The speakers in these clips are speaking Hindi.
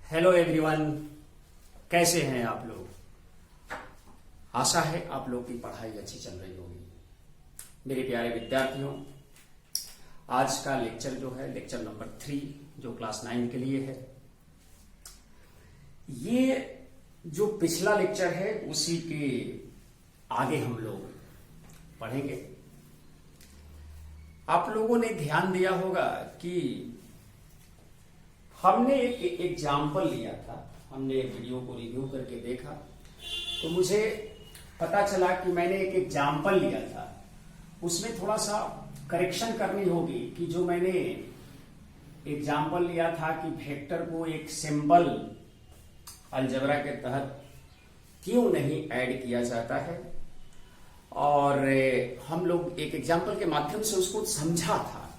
हेलो एवरीवन, कैसे हैं आप लोग। आशा है आप लोग की पढ़ाई अच्छी चल रही होगी। मेरे प्यारे विद्यार्थियों, आज का लेक्चर जो है लेक्चर नंबर 3 जो क्लास 9 के लिए है। ये जो पिछला लेक्चर है उसी के आगे हम लोग पढ़ेंगे। आप लोगों ने ध्यान दिया होगा कि हमने एक एग्जाम्पल लिया था, हमने एक वीडियो को रिव्यू करके देखा तो मुझे पता चला कि मैंने एक एग्जाम्पल लिया था, उसमें थोड़ा सा करेक्शन करनी होगी कि जो मैंने एग्जाम्पल लिया था कि वेक्टर को एक सिंबल अलजेब्रा के तहत क्यों नहीं ऐड किया जाता है, और हम लोग एक एग्जाम्पल के माध्यम से उसको समझा था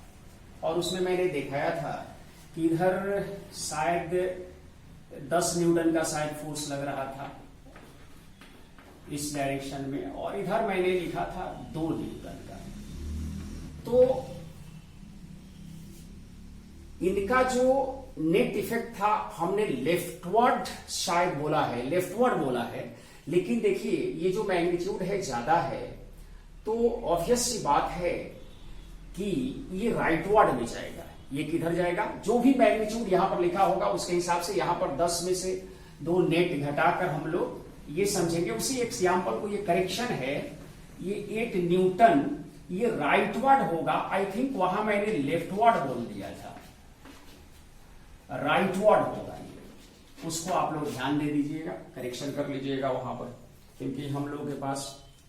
और उसमें मैंने दिखाया था कि इधर शायद 10 न्यूटन का शायद फोर्स लग रहा था इस डायरेक्शन में, और इधर मैंने लिखा था 2 न्यूटन का। तो इनका जो नेट इफेक्ट था हमने लेफ्टवर्ड शायद बोला है, लेफ्टवर्ड बोला है, लेकिन देखिए ये जो मैग्नीट्यूड है ज्यादा है तो ऑब्वियस सी बात है कि ये राइटवर्ड में जाएगा। ये किधर जाएगा? जो भी मैग्नीट्यूड यहां पर लिखा होगा उसके हिसाब से यहां पर 10 में से 2 नेट घटाकर हम लोग ये समझेंगे। उसी एग्जाम्पल को ये करेक्शन है, ये 8 न्यूटन ये राइटवर्ड होगा। आई थिंक वहां मैंने लेफ्टवर्ड बोल दिया था, राइटवर्ड होगा ये, उसको आप लोग ध्यान दे दीजिएगा, करेक्शन कर लीजिएगा वहां पर, क्योंकि हम लोग के पास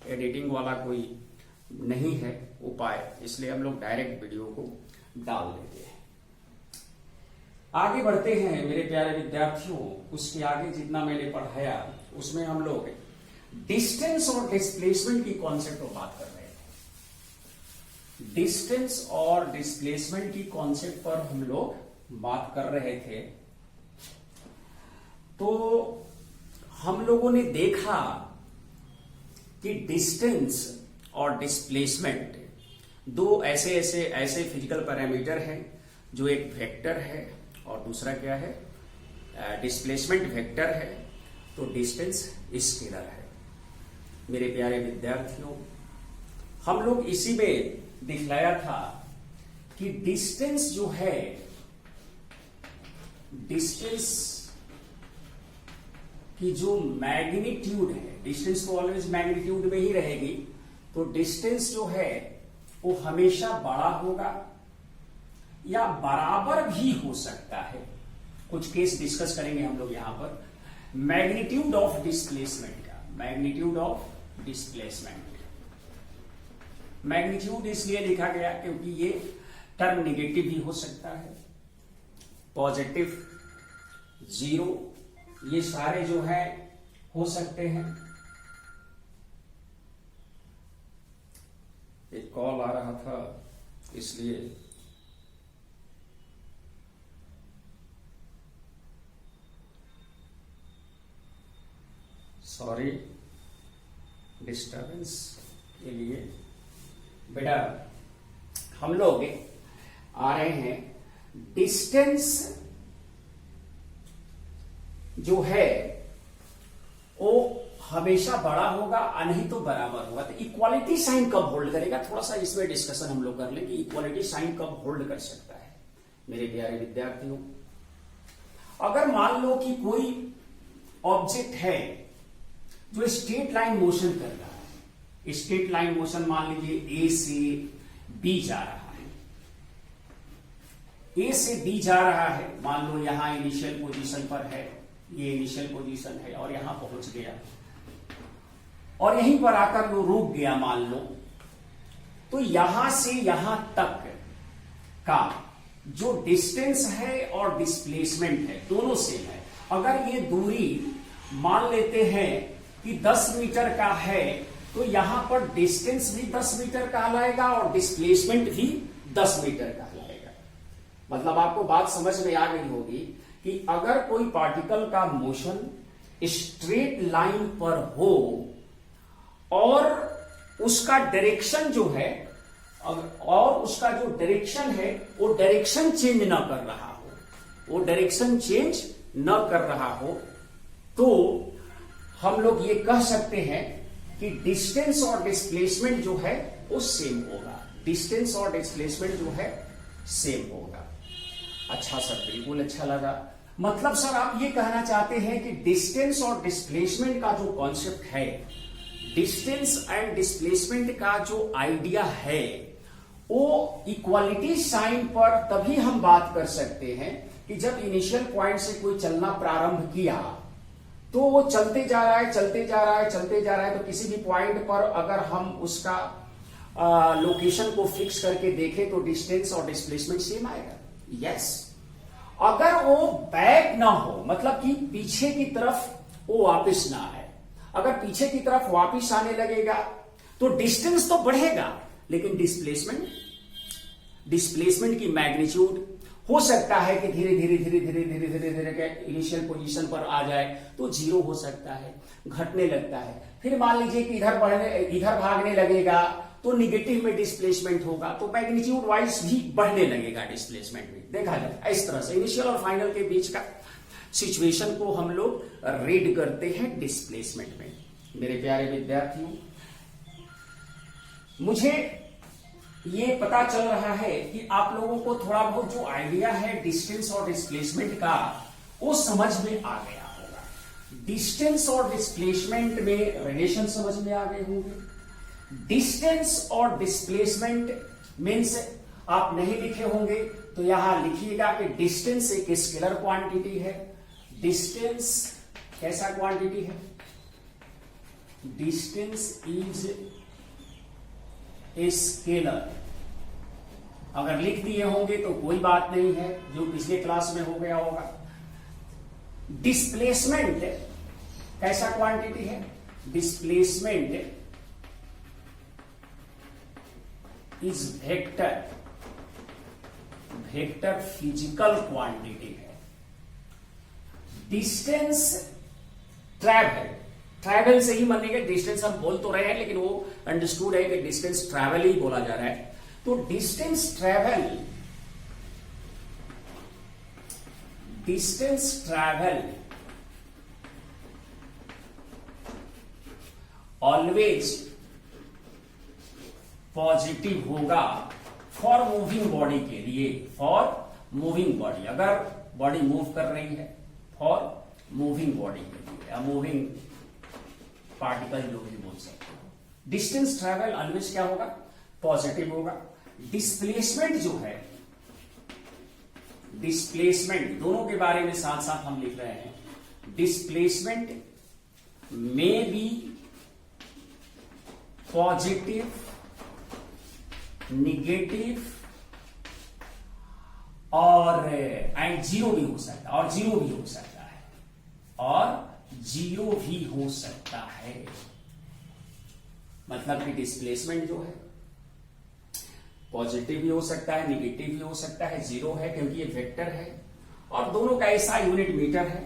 एडिटिंग वाला कोई नहीं है उपाय, इसलिए हम लोग डायरेक्ट वीडियो को डाल देते हैं। आगे बढ़ते हैं मेरे प्यारे विद्यार्थियों। उसके आगे जितना मैंने पढ़ाया उसमें हम लोग डिस्टेंस और डिस्प्लेसमेंट की कॉन्सेप्ट पर बात कर रहे थे। डिस्टेंस और डिस्प्लेसमेंट की कॉन्सेप्ट पर हम लोग बात कर रहे थे। तो हम लोगों ने देखा कि डिस्टेंस और डिस्प्लेसमेंट दो ऐसे फिजिकल पैरामीटर हैं, जो एक वेक्टर है और दूसरा क्या है, डिस्प्लेसमेंट वेक्टर है। तो डिस्टेंस स्केलर है। मेरे प्यारे विद्यार्थियों, हम लोग इसी में दिखलाया था कि डिस्टेंस जो है, डिस्टेंस की जो मैग्नीट्यूड है, डिस्टेंस तो ऑलवेज मैग्नीट्यूड में ही रहेगी, तो डिस्टेंस जो है वो हमेशा बड़ा होगा या बराबर भी हो सकता है। कुछ केस डिस्कस करेंगे हम लोग यहां पर मैग्नीट्यूड ऑफ डिस्प्लेसमेंट का। मैग्नीट्यूड ऑफ डिस्प्लेसमेंट, मैग्नीट्यूड इसलिए लिखा गया क्योंकि ये टर्म निगेटिव भी हो सकता है, पॉजिटिव, 0, ये सारे जो है हो सकते हैं। एक कॉल आ रहा था इसलिए सॉरी डिस्टर्बेंस के लिए। बेटा हम लोग आ रहे हैं, डिस्टेंस जो है वो हमेशा बड़ा होगा नहीं तो बराबर होगा। तो इक्वालिटी साइन कब होल्ड करेगा, थोड़ा सा इसमें डिस्कशन हम लोग कर लें कि इक्वालिटी साइन कब होल्ड कर सकता है। मेरे प्यारे विद्यार्थियों, अगर मान लो कि कोई ऑब्जेक्ट है जो स्ट्रेट लाइन मोशन कर रहा है, स्ट्रेट लाइन मोशन मान लीजिए ए से बी जा रहा है, ए से बी जा रहा है, मान लो यहां इनिशियल पोजीशन पर है, ये इनिशियल पोजीशन है और यहां पहुंच गया और यहीं पर आकर वो रुक गया मान लो। तो यहां से यहां तक का जो डिस्टेंस है और डिस्प्लेसमेंट है दोनों सेम है। अगर ये दूरी मान लेते हैं कि 10 मीटर का है तो यहां पर डिस्टेंस भी 10 मीटर कहलाएगा और डिस्प्लेसमेंट भी 10 मीटर कहलाएगा। मतलब आपको बात समझ में आ गई होगी कि अगर कोई पार्टिकल का मोशन स्ट्रेट लाइन पर हो और उसका डायरेक्शन जो है, और उसका जो डायरेक्शन है वो डायरेक्शन चेंज ना कर रहा हो, वो डायरेक्शन चेंज न कर रहा हो तो हम लोग ये कह सकते हैं कि डिस्टेंस और डिस्प्लेसमेंट जो है वो सेम होगा। डिस्टेंस और डिस्प्लेसमेंट जो है सेम होगा। अच्छा सर, बिल्कुल अच्छा लगा। मतलब सर आप ये कहना चाहते हैं कि डिस्टेंस और डिस्प्लेसमेंट का जो कॉन्सेप्ट है, डिस्टेंस एंड डिस्प्लेसमेंट का जो आइडिया है, वो इक्वालिटी साइन पर तभी हम बात कर सकते हैं कि जब इनिशियल पॉइंट से कोई चलना प्रारंभ किया तो वो चलते जा रहा है, चलते जा रहा है, चलते जा रहा है, तो किसी भी पॉइंट पर अगर हम उसका लोकेशन को फिक्स करके देखें तो डिस्टेंस और डिस्प्लेसमेंट सेम आएगा। यस, अगर वो बैक ना हो, मतलब कि पीछे की तरफ वो वापस ना आए, अगर पीछे की तरफ वापस आने लगेगा तो डिस्टेंस तो बढ़ेगा, लेकिन डिस्प्लेसमेंट की मैग्नीट्यूड हो सकता है कि धीरे धीरे धीरे धीरे धीरे धीरे धीरे के इनिशियल पोजीशन पर आ जाए तो जीरो हो सकता है, घटने लगता है। फिर मान लीजिए कि इधर भागने लगेगा तो निगेटिव में डिस्प्लेसमेंट होगा, तो मैग्नीट्यूड वाइज भी बढ़ने लगेगा डिस्प्लेसमेंट भी। देखा जाए इस तरह से इनिशियल और फाइनल के बीच का सिचुएशन को हम लोग रीड करते हैं डिस्प्लेसमेंट में। मेरे प्यारे विद्यार्थियों, मुझे ये पता चल रहा है कि आप लोगों को थोड़ा बहुत जो आइडिया है डिस्टेंस और डिस्प्लेसमेंट का वो समझ में आ गया होगा। डिस्टेंस और डिस्प्लेसमेंट में रिलेशन समझ में आ गए होंगे। डिस्टेंस और डिस्प्लेसमेंट मीन्स आप नहीं लिखे होंगे तो यहां लिखिएगा कि डिस्टेंस एक स्केलर क्वांटिटी है। डिस्टेंस कैसा क्वांटिटी है? Distance is a scalar. अगर लिख दिए होंगे तो कोई बात नहीं है, जो पिछले क्लास में हो गया होगा। डिस्प्लेसमेंट कैसा क्वांटिटी है? Displacement is vector. Vector physical quantity है। डिस्टेंस ट्रैवल, ट्रैवल से ही मानेंगे, डिस्टेंस हम बोल तो रहे हैं लेकिन वो अंडरस्टूड है कि डिस्टेंस ट्रैवल ही बोला जा रहा है। तो डिस्टेंस ट्रैवल ऑलवेज पॉजिटिव होगा फॉर मूविंग बॉडी के लिए। फॉर मूविंग बॉडी, अगर बॉडी मूव कर रही है, फॉर मूविंग बॉडी के लिए या मूविंग पार्टिकल जो भी बोल सकते हो। डिस्टेंस ट्रैवल ऑलवेज क्या होगा? पॉजिटिव होगा। डिस्प्लेसमेंट जो है, डिस्प्लेसमेंट दोनों के बारे में साथ साथ हम लिख रहे हैं। डिस्प्लेसमेंट में बी पॉजिटिव, निगेटिव और एंड जीरो भी हो सकता है, और जीरो भी हो सकता है, और जीरो भी हो सकता है। मतलब कि डिस्प्लेसमेंट जो है पॉजिटिव भी हो सकता है, निगेटिव भी हो सकता है, जीरो है क्योंकि ये वेक्टर है, और दोनों का ऐसा यूनिट मीटर है,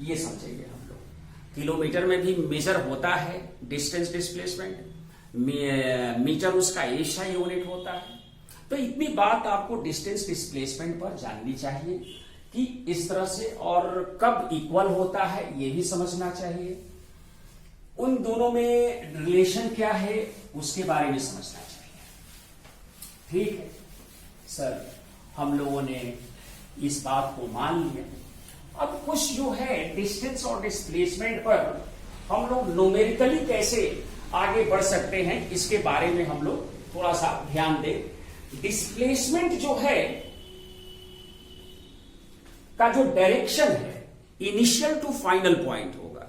ये समझेंगे हम लोग। किलोमीटर में भी मेजर होता है डिस्टेंस डिस्प्लेसमेंट, मीटर उसका ऐसा यूनिट होता है। तो इतनी बात आपको डिस्टेंस डिस्प्लेसमेंट पर जाननी चाहिए कि इस तरह से, और कब इक्वल होता है ये भी समझना चाहिए। उन दोनों में रिलेशन क्या है उसके बारे में समझना चाहिए। ठीक है सर, हम लोगों ने इस बात को मान लिया। अब कुछ जो है डिस्टेंस और डिस्प्लेसमेंट पर हम लोग न्यूमेरिकली कैसे आगे बढ़ सकते हैं इसके बारे में हम लोग थोड़ा सा ध्यान दें। डिस्प्लेसमेंट जो है का जो डायरेक्शन है इनिशियल टू फाइनल पॉइंट होगा।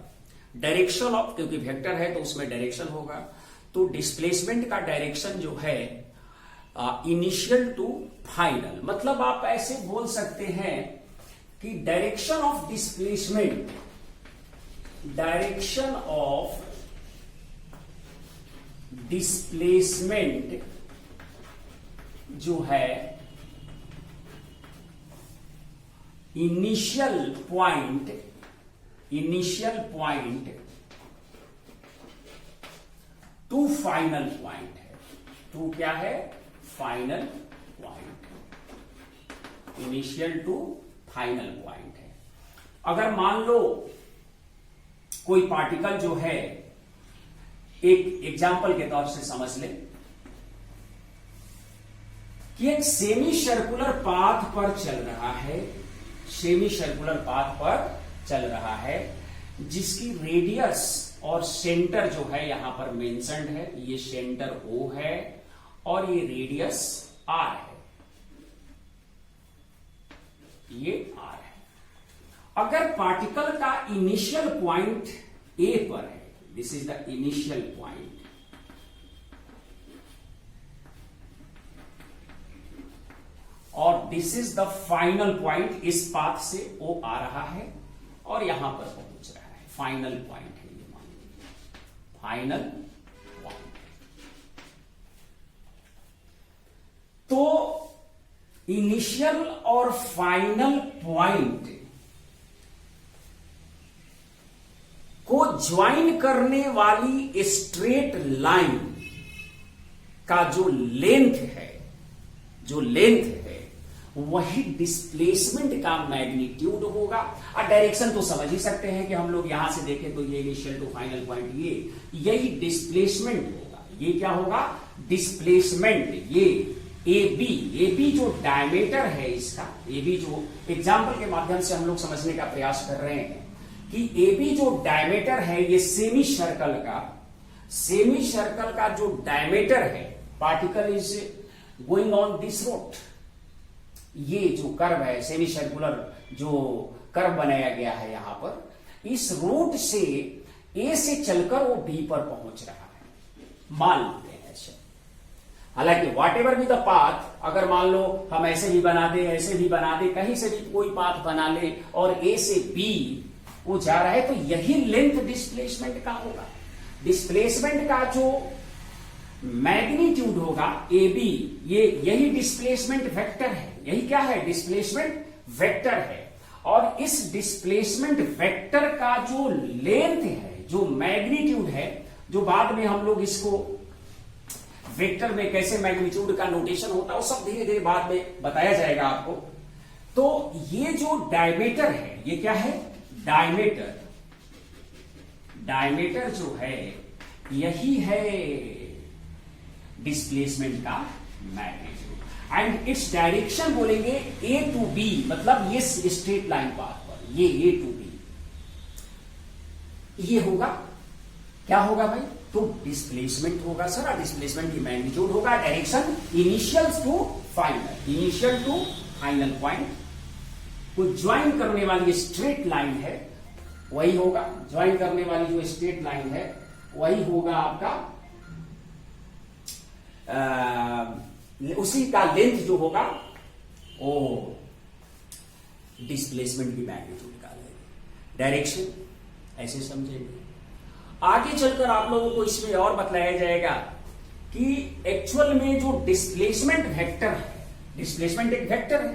डायरेक्शन ऑफ, क्योंकि वेक्टर है तो उसमें डायरेक्शन होगा, तो डिस्प्लेसमेंट का डायरेक्शन जो है इनिशियल टू फाइनल। मतलब आप ऐसे बोल सकते हैं कि direction of displacement, direction of displacement जो है initial point to final point है। टू क्या है? Final point, initial to final point है। अगर मान लो कोई पार्टिकल जो है, एक एग्जाम्पल के तौर से समझ ले कि एक सेमी सर्कुलर पाथ पर चल रहा है, सेमी सर्कुलर पाथ पर चल रहा है, जिसकी रेडियस और सेंटर जो है यहां पर मेंशन्ड है। ये सेंटर O है और ये रेडियस R है, ये R है। अगर पार्टिकल का इनिशियल पॉइंट A पर है, this is the initial point, और this is the final point, इस पाथ से O आ रहा है और यहां पर पहुंच रहा है, फाइनल पॉइंट है ये, मान लीजिए फाइनल पॉइंट। तो इनिशियल और फाइनल पॉइंट को ज्वाइन करने वाली स्ट्रेट लाइन का जो लेंथ है, वही डिस्प्लेसमेंट का मैग्नीट्यूड होगा। और डायरेक्शन तो समझ ही सकते हैं कि हम लोग यहां से देखें तो ये इनिशियल टू फाइनल पॉइंट, यही डिस्प्लेसमेंट होगा। ये क्या होगा? डिस्प्लेसमेंट। ये AB जो डायमीटर है इसका, AB जो एग्जाम्पल के माध्यम से हम लोग समझने का प्रयास कर रहे हैं कि AB जो डायमीटर है, ये सेमी सर्कल का जो डायमीटर है, particle is going on this route, ये जो कर्व है, सेमी सर्कुलर जो कर्व बनाया गया है यहां पर, इस रूट से A से चलकर वो B पर पहुंच रहा है, मान लेते हैं ऐसे। हालांकि what ever be the path, अगर मान लो हम ऐसे भी बना दे, ऐसे भी बना दे, कहीं से भी कोई पाथ बना ले और A से B वो जा रहा है, तो यही लेंथ डिस्प्लेसमेंट का होगा। डिस्प्लेसमेंट का जो मैग्नीट्यूड होगा AB, यही डिस्प्लेसमेंट वेक्टर है। यही क्या है? डिस्प्लेसमेंट वेक्टर है। और इस डिस्प्लेसमेंट वेक्टर का जो लेंथ है, जो मैग्नीट्यूड है, जो बाद में हम लोग इसको वेक्टर में कैसे मैग्नीट्यूड का नोटेशन होता है वो सब धीरे धीरे बाद में बताया जाएगा आपको। तो ये जो डायमीटर है, ये क्या है? डायमीटर जो है यही है डिस्प्लेसमेंट का मैग्नीट्यूड। एंड इट्स डायरेक्शन बोलेंगे A to B, मतलब ये स्ट्रेट लाइन पाथ पर, ये A to B, ये होगा। क्या होगा भाई? तो डिस्प्लेसमेंट होगा सर, डिस्प्लेसमेंट की मैग्नीट्यूड होगा। Direction initial to final point को ज्वाइन करने वाली स्ट्रेट लाइन है, वही होगा। ज्वाइन करने वाली जो स्ट्रेट लाइन है वही होगा आपका, उसी का लेंथ जो होगा वो डिस्प्लेसमेंट की मैग्नीट्यूड का लेंगे। डायरेक्शन ऐसे समझेंगे। आगे चलकर आप लोगों को इसमें और बताया जाएगा कि एक्चुअल में जो डिस्प्लेसमेंट वेक्टर है, डिस्प्लेसमेंट एक वेक्टर है,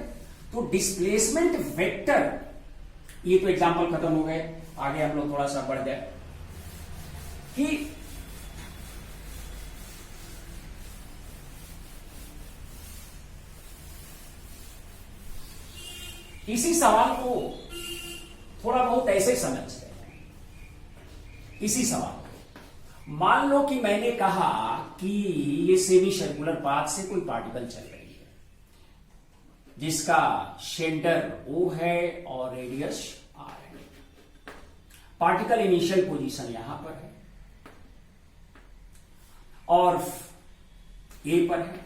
तो डिस्प्लेसमेंट वेक्टर, ये तो एग्जांपल खत्म हो गए, आगे हम लोग थोड़ा सा बढ़ जाए कि इसी सवाल को थोड़ा बहुत ऐसे समझते हैं। इसी सवाल को मान लो कि मैंने कहा कि ये सेमी सर्कुलर पाथ से कोई पार्टिकल चल रही है, जिसका सेंटर O है और रेडियस R है। पार्टिकल इनिशियल पोजीशन यहां पर है और A पर है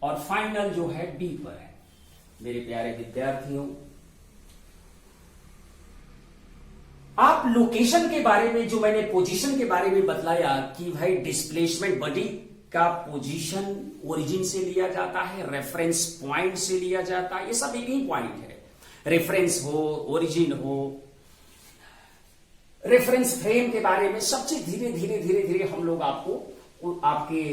और फाइनल जो है B पर है। मेरे प्यारे विद्यार्थियों, आप लोकेशन के बारे में, जो मैंने पोजीशन के बारे में बतलाया कि भाई डिस्प्लेसमेंट बॉडी का पोजीशन ओरिजिन से लिया जाता है, रेफरेंस पॉइंट से लिया जाता है, ये सब एक ही पॉइंट है। रेफरेंस हो, ओरिजिन हो, रेफरेंस फ्रेम के बारे में सब चीज धीरे धीरे हम लोग आपको, आपके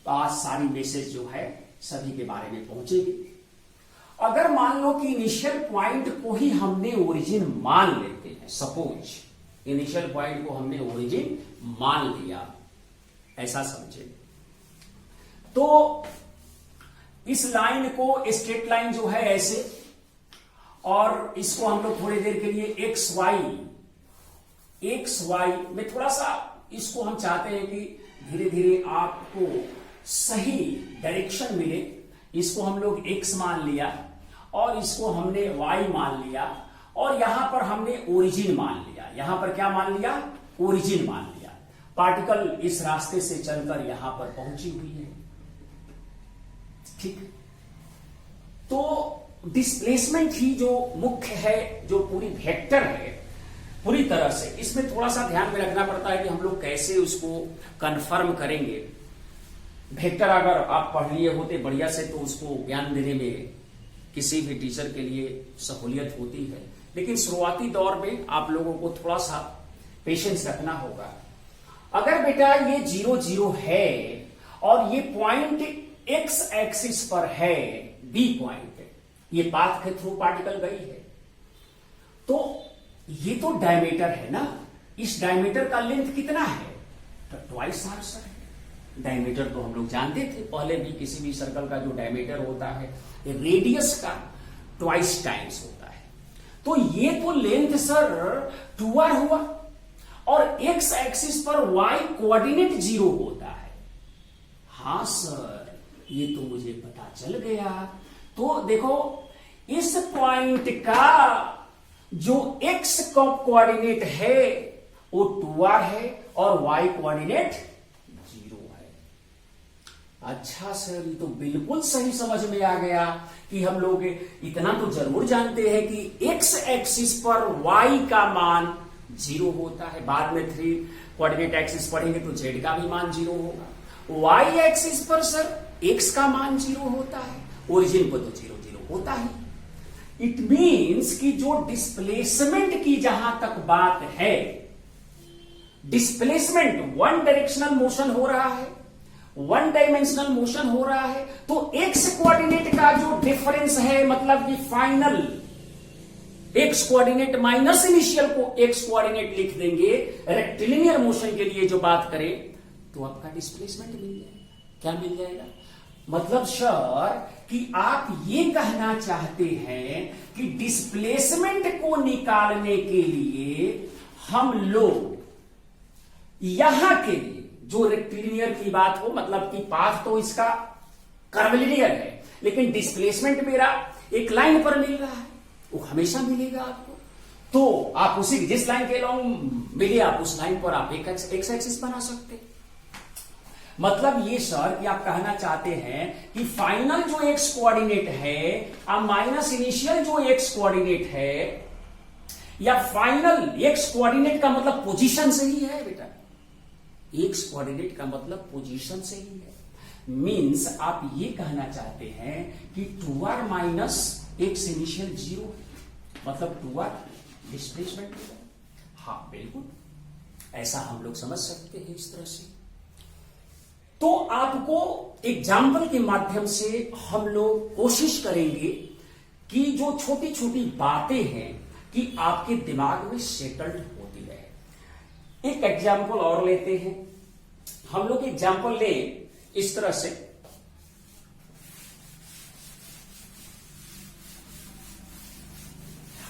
पास सारी मैसेज जो है सभी के बारे में पहुंचेगी। अगर मान लो कि इनिशियल पॉइंट को ही हमने ओरिजिन मान लेते हैं, सपोज इनिशियल पॉइंट को हमने ओरिजिन मान लिया, ऐसा समझे, तो इस लाइन को स्ट्रेट लाइन जो है ऐसे, और इसको हम लोग थोड़ी देर के लिए एक्स वाई में थोड़ा सा इसको हम चाहते हैं कि धीरे धीरे आपको सही डायरेक्शन मिले। इसको हम लोग एक्स मान लिया और इसको हमने वाई मान लिया और यहां पर हमने ओरिजिन मान लिया। यहां पर क्या मान लिया? ओरिजिन मान लिया। पार्टिकल इस रास्ते से चलकर यहां पर पहुंची हुई है। ठीक, तो डिस्प्लेसमेंट ही जो मुख्य है, जो पूरी वेक्टर है पूरी तरह से, इसमें थोड़ा सा ध्यान में रखना पड़ता है कि हम लोग कैसे उसको कंफर्म करेंगे। वेक्टर अगर आप पढ़ लिए होते बढ़िया से तो उसको ज्ञान देने में किसी भी टीचर के लिए सहूलियत होती है, लेकिन शुरुआती दौर में आप लोगों को थोड़ा सा पेशेंस रखना होगा। अगर बेटा ये 0 0 है और ये पॉइंट एक्स एक्सिस पर है, बी पॉइंट, ये पाथ के थ्रू पार्टिकल गई है, तो ये तो डायमीटर है ना। इस डायमीटर का लेंथ कितना है? तो ट्वाइस आर सर। डायमीटर तो हम लोग जानते थे पहले भी, किसी भी सर्कल का जो डायमीटर होता है रेडियस का ट्वाइस टाइम्स होता है। तो ये तो लेंथ सर 2r हुआ और एक्स एक्सिस पर y कोऑर्डिनेट 0 होता है। हां सर, ये तो मुझे पता चल गया। तो देखो, इस पॉइंट का जो x कोऑर्डिनेट है वो 2r है और y कोऑर्डिनेट 0 है। अच्छा सर, ये तो बिल्कुल सही समझ में आ गया कि हम लोग इतना तो जरूर जानते हैं कि x एक्सिस पर y का मान 0 होता है। बाद में 3 कोऑर्डिनेट एक्सिस पढ़ेंगे तो z का भी मान 0 होगा। y एक्सिस पर सर x का मान 0 होता है, ओरिजिन पर तो 0 0 होता है। इट मीन्स कि जो डिस्प्लेसमेंट की जहां तक बात है, डिस्प्लेसमेंट वन डायरेक्शनल मोशन हो रहा है, वन डायमेंशनल मोशन हो रहा है, तो एक्स कोऑर्डिनेट का जो डिफरेंस है, मतलब कि final x coordinate minus initial को एक्स कोऑर्डिनेट लिख देंगे रेक्टिलिनियर मोशन के लिए जो बात करें, तो आपका डिस्प्लेसमेंट मिल जाएगा। क्या मिल जाएगा? मतलब सर कि आप ये कहना चाहते हैं कि डिस्प्लेसमेंट को निकालने के लिए हम लोग यहां के लिए जो रेक्टिलिनियर की बात हो, मतलब कि पाथ तो इसका कर्वलिनियर है, लेकिन डिस्प्लेसमेंट मेरा एक लाइन पर मिल रहा है, वो हमेशा मिलेगा आपको। तो आप उसी जिस लाइन के लॉन्ग मिले आप उस लाइन पर आप एक एक्स एक्सिस बना सकते हैं। मतलब ये सर कि आप कहना चाहते हैं कि फाइनल जो एक्स कोऑर्डिनेट है अब माइनस इनिशियल जो एक्स कोऑर्डिनेट है, या फाइनल एक्स कोऑर्डिनेट का मतलब पोजीशन से ही है बेटा। एक्स कोऑर्डिनेट का मतलब पोजीशन से ही है। मींस आप ये कहना चाहते हैं कि 2r माइनस एक्स इनिशियल 0 है, मतलब 2r डिस्प्लेसमेंट होगा। हाँ बिल्कुल, ऐसा हम लोग समझ सकते हैं इस तरह से। तो आपको एग्जाम्पल के माध्यम से हम लोग कोशिश करेंगे कि जो छोटी छोटी बातें हैं कि आपके दिमाग में सेटल्ड होती रहे। एक एग्जाम्पल और लेते हैं हम लोग। एग्जाम्पल ले इस तरह से,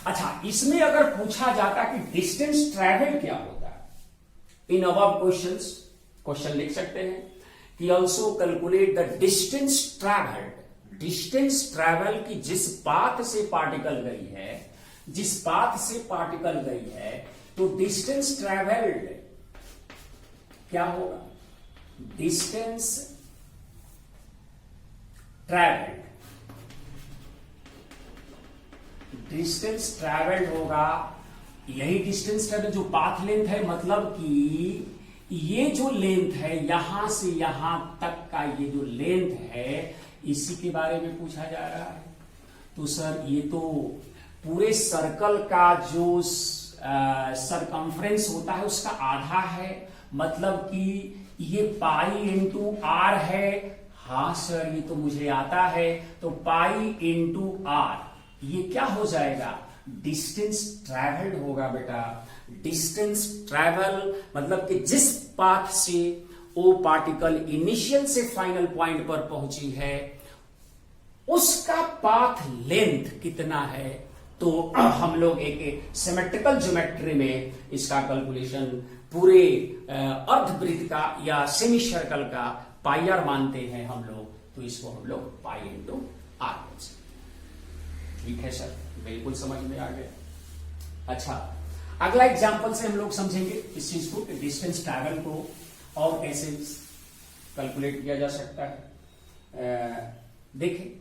अच्छा इसमें अगर पूछा जाता कि डिस्टेंस ट्रैवल क्या होता है, इन अबव क्वेश्चंस क्वेश्चन लिख सकते हैं कि also calculate the distance travelled. Distance travel की जिस पाथ से पार्टिकल गई है, जिस पाथ से पार्टिकल गई है, तो डिस्टेंस ट्रैवल्ड क्या होगा? डिस्टेंस ट्रैवल्ड, डिस्टेंस ट्रैवल्ड होगा। यही डिस्टेंस ट्रैवल जो पाथ लेंथ है, मतलब कि ये जो लेंथ है यहां से यहां तक का ये जो लेंथ है, इसी के बारे में पूछा जा रहा है। तो सर ये तो पूरे सर्कल का जो सरकमफ्रेंस होता है उसका आधा है, मतलब कि ये पाई इंटू आर है। हाँ सर ये तो मुझे आता है, तो पाई इंटू आर ये क्या हो जाएगा? डिस्टेंस ट्रैवल्ड होगा बेटा। डिस्टेंस ट्रैवल मतलब कि जिस पाथ से वो पार्टिकल इनिशियल से फाइनल पॉइंट पर पहुंची है, उसका पाथ लेंथ कितना है तो हम लोग एक सिमेट्रिकल ज्योमेट्री में इसका कैलकुलेशन पूरे अर्धवृत्त का या सेमी सर्कल का पाई आर मानते हैं हम लोग, तो इसको हम लोग पाई इंटू आर बोल सकते। ठीक है सर, बिल्कुल समझ में आ गया। अच्छा, अगला एग्जांपल से हम लोग समझेंगे इस चीज को, डिस्टेंस ट्रैवल को और कैसे कैलकुलेट किया जा सकता है। देखिए,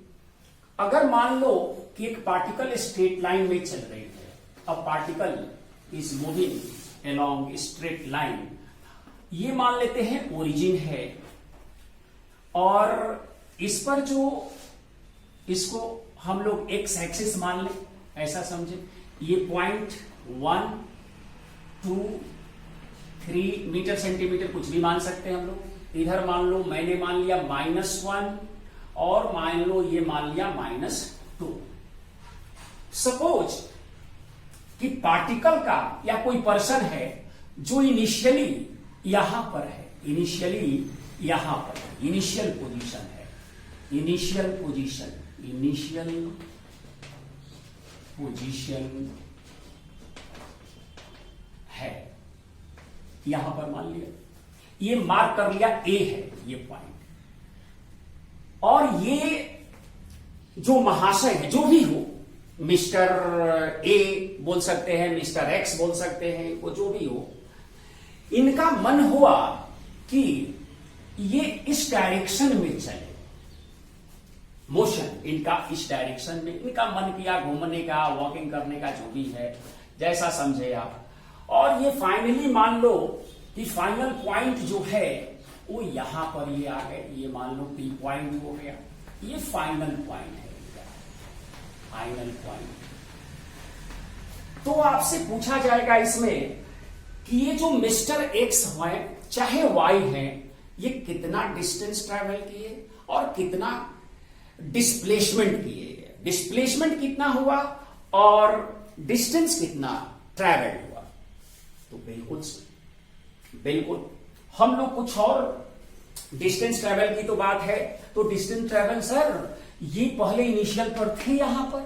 अगर मान लो कि एक पार्टिकल स्ट्रेट लाइन में चल रही है, अब particle is moving along straight line, ये मान लेते हैं ओरिजिन है, और इस पर जो इसको हम लोग एक्स एक्सिस मान लें, ऐसा समझे, ये पॉइंट 1 2 3 मीटर सेंटीमीटर कुछ भी मान सकते हैं हम लोग। इधर मान लो मैंने मान लिया -1 और मान लो ये मान लिया -2। सपोज कि पार्टिकल का या कोई पर्सन है जो इनिशियली यहां पर है, इनिशियली यहां पर है, इनिशियल पोजीशन है, इनिशियल पोजीशन है, यहां पर मान लिया, ये मार्क कर लिया ए है ये पॉइंट, और ये जो महाशय है जो भी हो, मिस्टर ए बोल सकते हैं, मिस्टर एक्स बोल सकते हैं, वो जो भी हो, इनका मन हुआ कि ये इस डायरेक्शन में चले, मोशन इनका इस डायरेक्शन में, इनका मन किया घूमने का, वॉकिंग करने का, जो भी है जैसा समझे आप, और ये फाइनली मान लो कि फाइनल पॉइंट जो है वो यहां पर ये आ गए, ये मान लो पी पॉइंट हो गया, ये फाइनल पॉइंट है, फाइनल पॉइंट। तो आपसे पूछा जाएगा इसमें कि ये जो मिस्टर एक्स है चाहे वाई है, ये कितना डिस्टेंस ट्रैवल किए और कितना डिस्प्लेसमेंट किए, डिस्प्लेसमेंट कितना हुआ और डिस्टेंस कितना ट्रैवल हुआ। तो बिल्कुल हम लोग कुछ और डिस्टेंस ट्रैवल की तो बात है, तो डिस्टेंस ट्रैवल सर ये पहले इनिशियल पर थे यहां पर,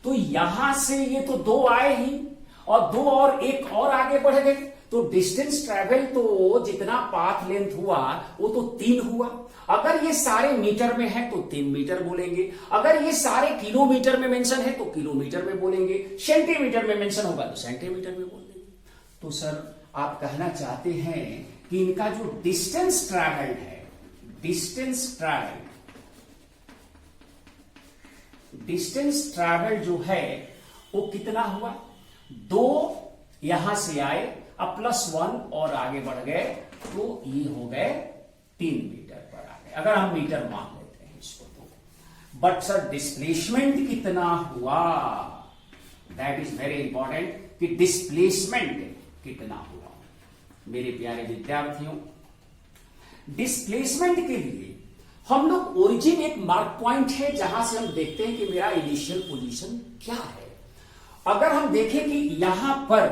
तो यहां से ये तो 2 आए ही, और 2 और 1 और आगे बढ़ गए, तो डिस्टेंस ट्रैवल तो जितना पाथ लेंथ हुआ वो तो 3 हुआ। अगर ये सारे मीटर में है तो 3 मीटर बोलेंगे, अगर ये सारे किलोमीटर में मेंशन है तो किलोमीटर में बोलेंगे, सेंटीमीटर में मेंशन होगा तो सेंटीमीटर में बोलेंगे। तो सर आप कहना चाहते हैं कि इनका जो डिस्टेंस ट्रैवल है, डिस्टेंस ट्रैवल जो है वो कितना हुआ, 2 यहां से आए, अब +1 और आगे बढ़ गए, तो ये हो गए 3 मीटर पर आ गए, अगर हम मीटर मान लेते हैं इसको तो। बट सर डिस्प्लेसमेंट कितना हुआ, दैट इज वेरी इंपॉर्टेंट कि डिस्प्लेसमेंट कितना हुआ। मेरे प्यारे विद्यार्थियों, डिस्प्लेसमेंट के लिए हम लोग ओरिजिन एक मार्क पॉइंट है जहां से हम देखते हैं कि मेरा इनिशियल पोजीशन क्या है। अगर हम देखें कि यहां पर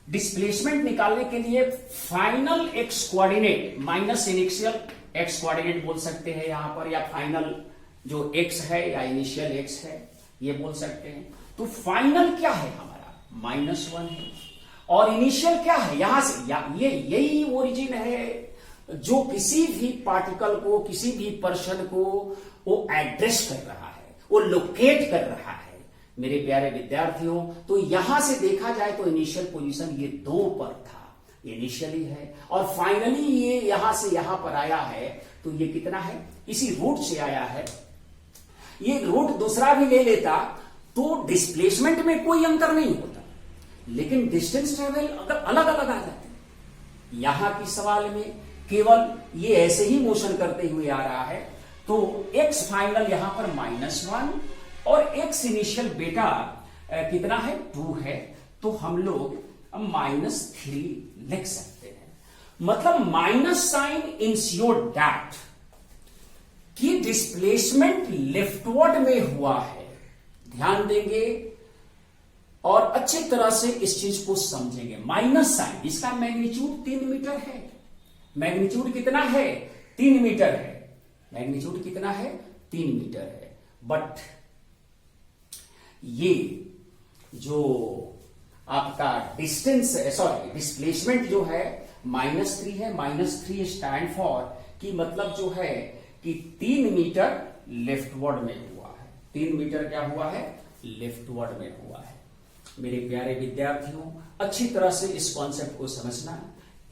डिस्प्लेसमेंट निकालने के लिए final x coordinate minus initial x coordinate बोल सकते हैं यहां पर, या फाइनल जो एक्स है या इनिशियल एक्स है ये बोल सकते हैं। तो फाइनल क्या है हमारा, -1 है, और इनिशियल क्या है यहां से, ये यही ओरिजिन है जो किसी भी पार्टिकल को, किसी भी पर्सन को वो एड्रेस कर रहा है, वो लोकेट कर रहा है। मेरे प्यारे विद्यार्थियों, तो यहां से देखा जाए तो इनिशियल पोजीशन ये 2 पर था, इनिशियली है, और फाइनली ये यहां से यहां पर आया है, तो ये कितना है, इसी रूट से आया है। ये रूट दूसरा भी ले लेता तो डिस्प्लेसमेंट में कोई अंतर नहीं होता, लेकिन डिस्टेंस ट्रेवल अगर अलग अलग आ जाते। यहां की सवाल में केवल ये ऐसे ही मोशन करते हुए आ रहा है, तो x फाइनल यहां पर -1 और x इनिशियल बेटा कितना है, 2 है, तो हम लोग -3 लिख सकते हैं। मतलब माइनस साइन इंश्योर दैट कि डिस्प्लेसमेंट लेफ्टवर्ड में हुआ है। ध्यान देंगे और अच्छी तरह से इस चीज को समझेंगे। माइनस साइन, इसका मैग्नीट्यूड 3 मीटर है, मैग्नीट्यूड कितना है, 3 मीटर है, मैग्नीट्यूड कितना है, 3 मीटर है। बट ये जो आपका डिस्टेंस, सॉरी डिस्प्लेसमेंट जो है -3 है। -3 स्टैंड फॉर कि मतलब जो है कि 3 मीटर लेफ्टवर्ड में हुआ है। 3 मीटर क्या हुआ है? लेफ्टवर्ड में हुआ है। मेरे प्यारे विद्यार्थियों, अच्छी तरह से इस कॉन्सेप्ट को समझना।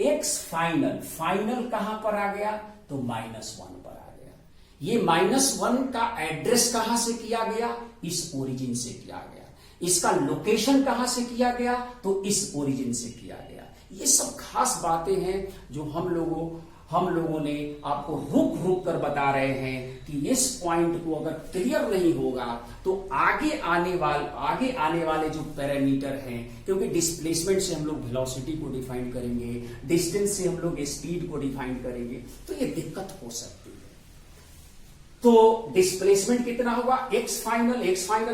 एक्स फाइनल, फाइनल कहां पर आ गया? तो -1 पर आ गया। ये -1 का एड्रेस कहां से किया गया? इस ओरिजिन से किया गया। इसका लोकेशन कहां से किया गया? तो इस ओरिजिन से किया गया। ये सब खास बातें हैं जो हम लोगों ने आपको रुक रुक कर बता रहे हैं कि इस पॉइंट को अगर क्लियर नहीं होगा तो आगे आने वाले जो पैरामीटर हैं, क्योंकि डिस्प्लेसमेंट से हम लोग वेलोसिटी को डिफाइन करेंगे, डिस्टेंस से हम लोग स्पीड को डिफाइन करेंगे, तो ये दिक्कत हो सकती है। तो डिस्प्लेसमेंट कितना होगा? एक्स फाइनल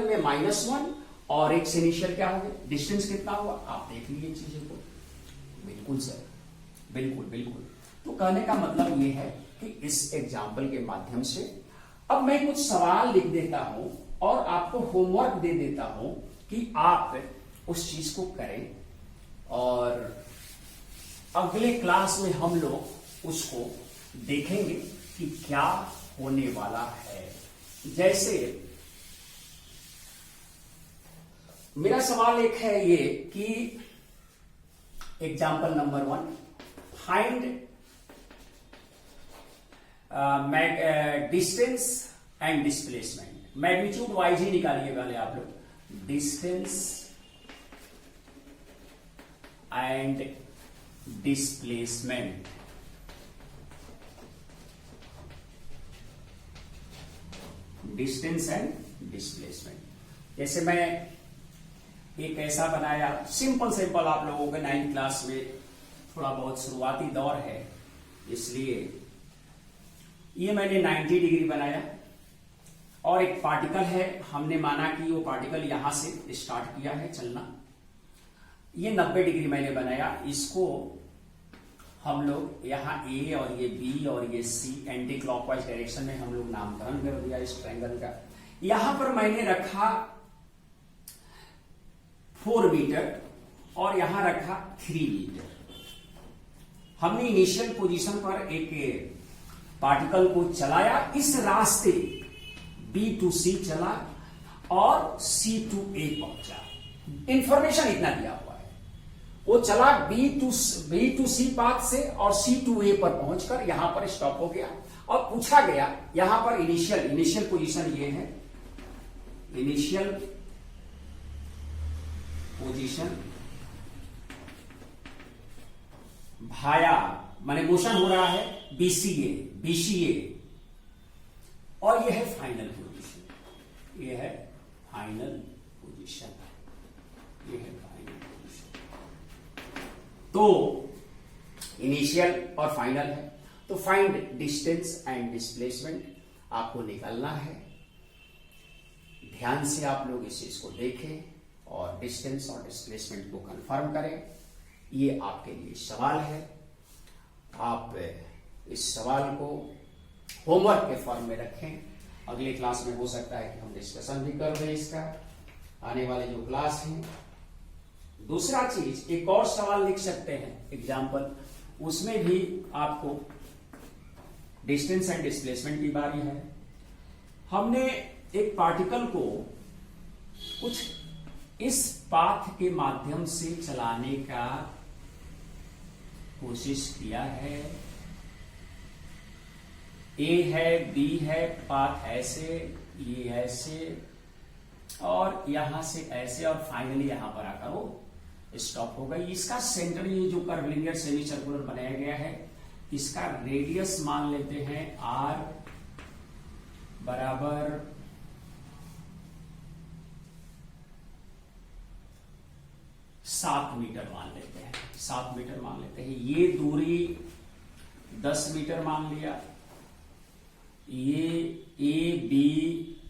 में -1 और एक्स इनिशियल क्या होगा? डिस्टेंस कितना हुआ? आप देख लीजिए चीजों को। बिल्कुल सर, बिल्कुल। तो कहने का मतलब ये है कि इस एग्जाम्पल के माध्यम से अब मैं कुछ सवाल लिख देता हूं और आपको होमवर्क दे देता हूं कि आप उस चीज को करें, और अगले क्लास में हम लोग उसको देखेंगे कि क्या होने वाला है। जैसे मेरा सवाल एक है ये कि example number 1, find distance and displacement. Magnitude wise ही निकालिए पहले आप लोग। Distance and displacement. Distance and displacement. जैसे मैं एक ऐसा बनाया, सिंपल आप लोगों के 9th क्लास में थोड़ा बहुत शुरुआती दौर है, इसलिए ये मैंने 90 डिग्री बनाया और एक पार्टिकल है, हमने माना कि वो पार्टिकल यहां से स्टार्ट किया है चलना। ये 90 डिग्री मैंने बनाया, इसको हम लोग यहाँ ए और ये बी और ये सी एंटी क्लॉकवाइज डायरेक्शन में हम लोग नामकरण कर दिया इस ट्रायंगल का। यहां पर मैंने रखा 4 मीटर और यहां रखा 3 मीटर। हमने इनिशियल पोजीशन पर एक पार्टिकल को चलाया, इस रास्ते B to C चला और C to A पहुंचा। इंफॉर्मेशन इतना दिया हुआ है, वो चला B to C पाथ से और C to A पर पहुंचकर यहां पर स्टॉप हो गया और पूछा गया यहां पर इनिशियल पोजीशन ये है, इनिशियल पोजीशन भाया माने मोशन हो रहा है BCA और यह है फाइनल पोजीशन, यह है फाइनल पोजीशन, यह है फाइनल पोजीशन। तो इनिशियल और फाइनल है, तो फाइंड डिस्टेंस एंड डिस्प्लेसमेंट आपको निकालना है। ध्यान से आप लोग इस चीज को देखें और डिस्टेंस और डिस्प्लेसमेंट को कंफर्म करें। ये आपके लिए सवाल है, आप इस सवाल को होमवर्क के फॉर्म में रखें। अगले क्लास में हो सकता है कि हम डिस्कशन भी कर दें इसका, आने वाले जो क्लास हैं। दूसरा चीज, एक और सवाल लिख सकते हैं एग्जाम्पल, उसमें भी आपको डिस्टेंस एंड डिस्प्लेसमेंट की बारी है। हमने एक पार्टिकल को कुछ इस पाथ के माध्यम से चलाने का कोशिश किया है। ए है, बी है, पाथ ऐसे, ये ऐसे और यहां से ऐसे और फाइनली यहां पर आकर वो स्टॉप हो गई। इसका सेंटर, ये जो कर्वलिनियर सेमी सर्कुलर बनाया गया है, इसका रेडियस मान लेते हैं r बराबर 7 मीटर मान लेते हैं, 7 मीटर मान लेते हैं। ये दूरी 10 मीटर मान लिया। ये ए बी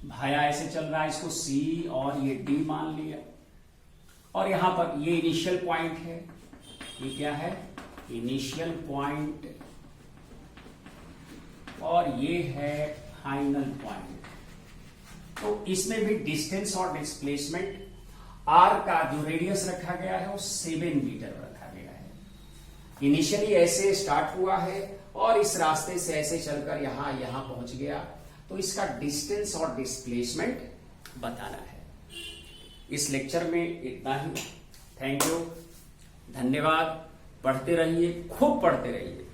भाया ऐसे चल रहा है, इसको सी और ये डी मान लिया। और यहां पर ये इनिशियल पॉइंट है, ये क्या है? इनिशियल पॉइंट, और ये है फाइनल पॉइंट। तो इसमें भी डिस्टेंस और डिस्प्लेसमेंट आर का जो रेडियस रखा गया है वो 7 मीटर रखा गया है। इनिशियली ऐसे स्टार्ट हुआ है और इस रास्ते से ऐसे चलकर यहां पहुंच गया, तो इसका डिस्टेंस और डिस्प्लेसमेंट बताना है। इस लेक्चर में इतना ही। थैंक यू, धन्यवाद। पढ़ते रहिए, खूब पढ़ते रहिए।